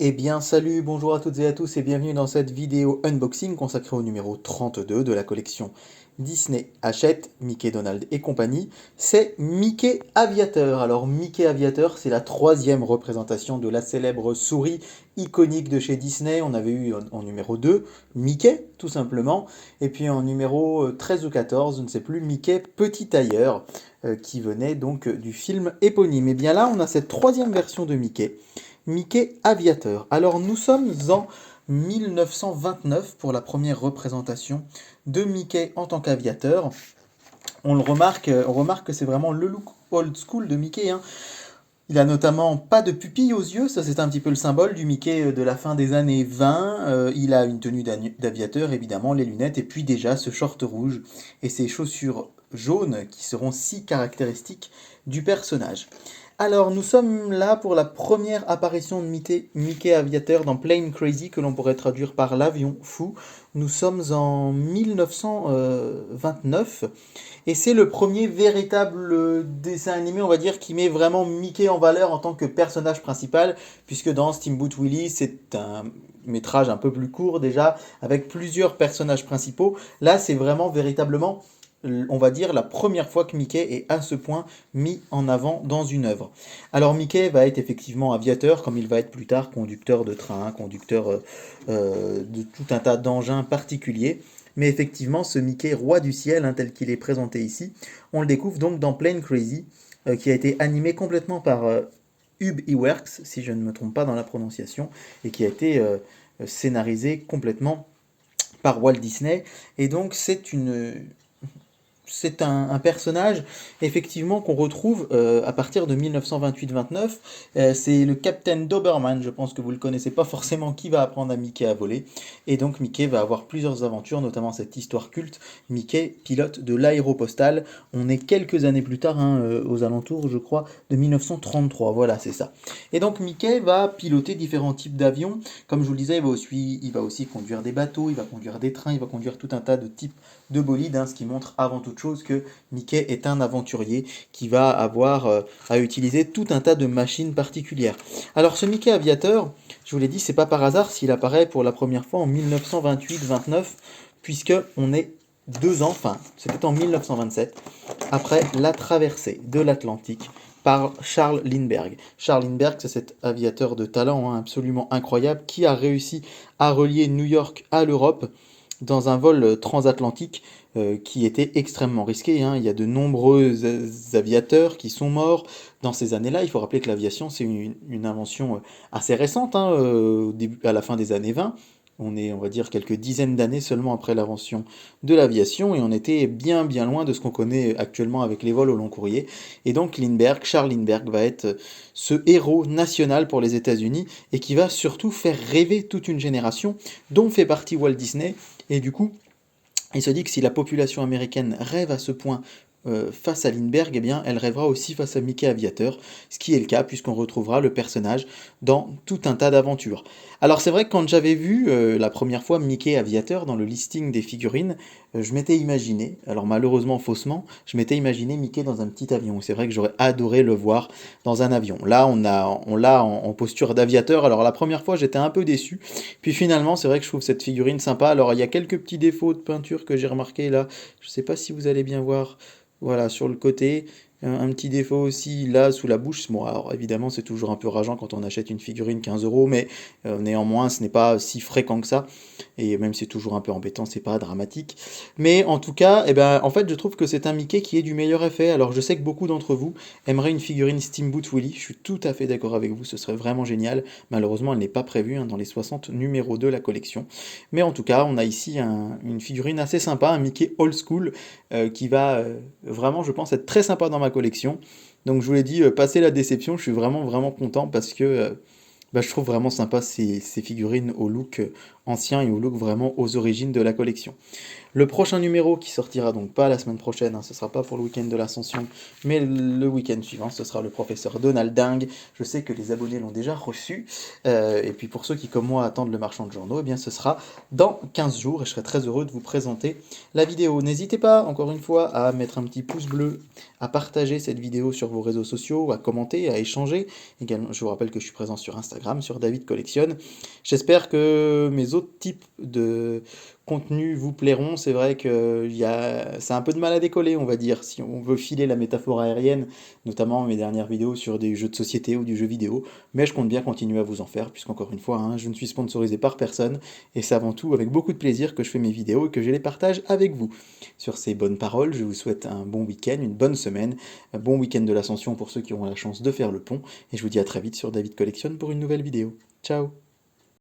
Eh bien salut, bonjour à toutes et à tous et bienvenue dans cette vidéo unboxing consacrée au numéro 32 de la collection Disney Hachette, Mickey, Donald et compagnie. C'est Mickey Aviateur. Alors Mickey Aviateur, c'est la troisième représentation de la célèbre souris iconique de chez Disney. On avait eu en numéro 2 Mickey, tout simplement. Et puis en numéro 13 ou 14, je ne sais plus, Mickey Petit Tailleur, qui venait donc du film éponyme. Et bien là, on a cette troisième version de Mickey. Mickey Aviateur. Alors nous sommes en 1929 pour la première représentation de Mickey en tant qu'aviateur. On remarque que c'est vraiment le look old school de Mickey, hein. Il a notamment pas de pupille aux yeux, ça c'est un petit peu le symbole du Mickey de la fin des années 20. Il a une tenue d'aviateur, évidemment, les lunettes, et puis déjà ce short rouge et ses chaussures jaunes qui seront si caractéristiques du personnage. Alors, nous sommes là pour la première apparition de Mickey Aviateur dans Plane Crazy, que l'on pourrait traduire par l'avion fou. Nous sommes en 1929, et c'est le premier véritable dessin animé, on va dire, qui met vraiment Mickey en valeur en tant que personnage principal, puisque dans Steamboat Willie, c'est un métrage un peu plus court déjà, avec plusieurs personnages principaux. Là, c'est vraiment véritablement, on va dire, la première fois que Mickey est à ce point mis en avant dans une œuvre. Alors Mickey va être effectivement aviateur, comme il va être plus tard conducteur de train, conducteur de tout un tas d'engins particuliers. Mais effectivement, ce Mickey roi du ciel, hein, tel qu'il est présenté ici, on le découvre donc dans Plane Crazy, qui a été animé complètement par Ub Iwerks, si je ne me trompe pas dans la prononciation, et qui a été scénarisé complètement par Walt Disney. Et donc c'est un personnage effectivement qu'on retrouve à partir de 1928-29. C'est le Captain Doberman, je pense que vous ne le connaissez pas forcément, qui va apprendre à Mickey à voler. Et donc Mickey va avoir plusieurs aventures, notamment cette histoire culte, Mickey, pilote de l'aéropostale. On est quelques années plus tard, hein, aux alentours, je crois, de 1933. Voilà, c'est ça. Et donc Mickey va piloter différents types d'avions. Comme je vous le disais, il va aussi conduire des bateaux, il va conduire des trains, il va conduire tout un tas de types de bolide, hein, ce qui montre avant toute chose que Mickey est un aventurier qui va avoir à utiliser tout un tas de machines particulières. Alors ce Mickey aviateur, je vous l'ai dit, c'est pas par hasard s'il apparaît pour la première fois en 1928-29, puisque on est 2 ans, enfin c'était en 1927, après la traversée de l'Atlantique par Charles Lindbergh. Charles Lindbergh, c'est cet aviateur de talent, hein, absolument incroyable qui a réussi à relier New York à l'Europe dans un vol transatlantique qui était extrêmement risqué, hein. Il y a de nombreux aviateurs qui sont morts dans ces années-là. Il faut rappeler que l'aviation, c'est une invention assez récente, hein, à la fin des années 20. On est, on va dire, quelques dizaines d'années seulement après l'invention de l'aviation, et on était bien bien loin de ce qu'on connaît actuellement avec les vols au long courrier. Et donc Lindbergh, Charles Lindbergh, va être ce héros national pour les États-Unis, et qui va surtout faire rêver toute une génération, dont fait partie Walt Disney. Et du coup, il se dit que si la population américaine rêve à ce point face à Lindbergh, eh bien, elle rêvera aussi face à Mickey Aviateur, ce qui est le cas puisqu'on retrouvera le personnage dans tout un tas d'aventures. Alors c'est vrai que quand j'avais vu la première fois Mickey Aviateur dans le listing des figurines, je m'étais imaginé, alors malheureusement faussement, je m'étais imaginé Mickey dans un petit avion. C'est vrai que j'aurais adoré le voir dans un avion. Là, on l'a en posture d'aviateur. Alors la première fois, j'étais un peu déçu. Puis finalement, c'est vrai que je trouve cette figurine sympa. Alors il y a quelques petits défauts de peinture que j'ai remarqué là. Je ne sais pas si vous allez bien voir. Voilà, sur le côté. Un petit défaut aussi là sous la bouche. Bon, alors évidemment, c'est toujours un peu rageant quand on achète une figurine 15 euros, mais néanmoins, ce n'est pas si fréquent que ça. Et même si c'est toujours un peu embêtant, c'est pas dramatique. Mais en tout cas, eh ben, en fait, je trouve que c'est un Mickey qui est du meilleur effet. Alors, je sais que beaucoup d'entre vous aimeraient une figurine Steamboat Willie. Je suis tout à fait d'accord avec vous, ce serait vraiment génial. Malheureusement, elle n'est pas prévue, hein, dans les 60 numéros de la collection. Mais en tout cas, on a ici une figurine assez sympa, un Mickey old school, qui va vraiment, je pense, être très sympa dans ma collection. Donc je vous l'ai dit, passer la déception, je suis vraiment vraiment content parce que bah, je trouve vraiment sympa ces figurines au look ancien et au look vraiment aux origines de la collection. Le prochain numéro qui sortira donc pas la semaine prochaine, hein, ce sera pas pour le week-end de l'Ascension, mais le week-end suivant, ce sera le professeur Donald Dingue. Je sais que les abonnés l'ont déjà reçu. Et puis pour ceux qui, comme moi, attendent le marchand de journaux, eh bien ce sera dans 15 jours et je serai très heureux de vous présenter la vidéo. N'hésitez pas, encore une fois, à mettre un petit pouce bleu, à partager cette vidéo sur vos réseaux sociaux, à commenter, à échanger. Également, je vous rappelle que je suis présent sur Instagram Instagram sur David Collectionne. J'espère que mes autres types de contenus vous plairont. C'est vrai que c'est un peu de mal à décoller, on va dire, si on veut filer la métaphore aérienne, notamment mes dernières vidéos sur des jeux de société ou du jeu vidéo. Mais je compte bien continuer à vous en faire, puisqu'encore une fois, hein, je ne suis sponsorisé par personne, et c'est avant tout avec beaucoup de plaisir que je fais mes vidéos et que je les partage avec vous. Sur ces bonnes paroles, je vous souhaite un bon week-end, une bonne semaine, un bon week-end de l'Ascension pour ceux qui auront la chance de faire le pont, et je vous dis à très vite sur David Collectionne pour une nouvelle vidéo. Ciao!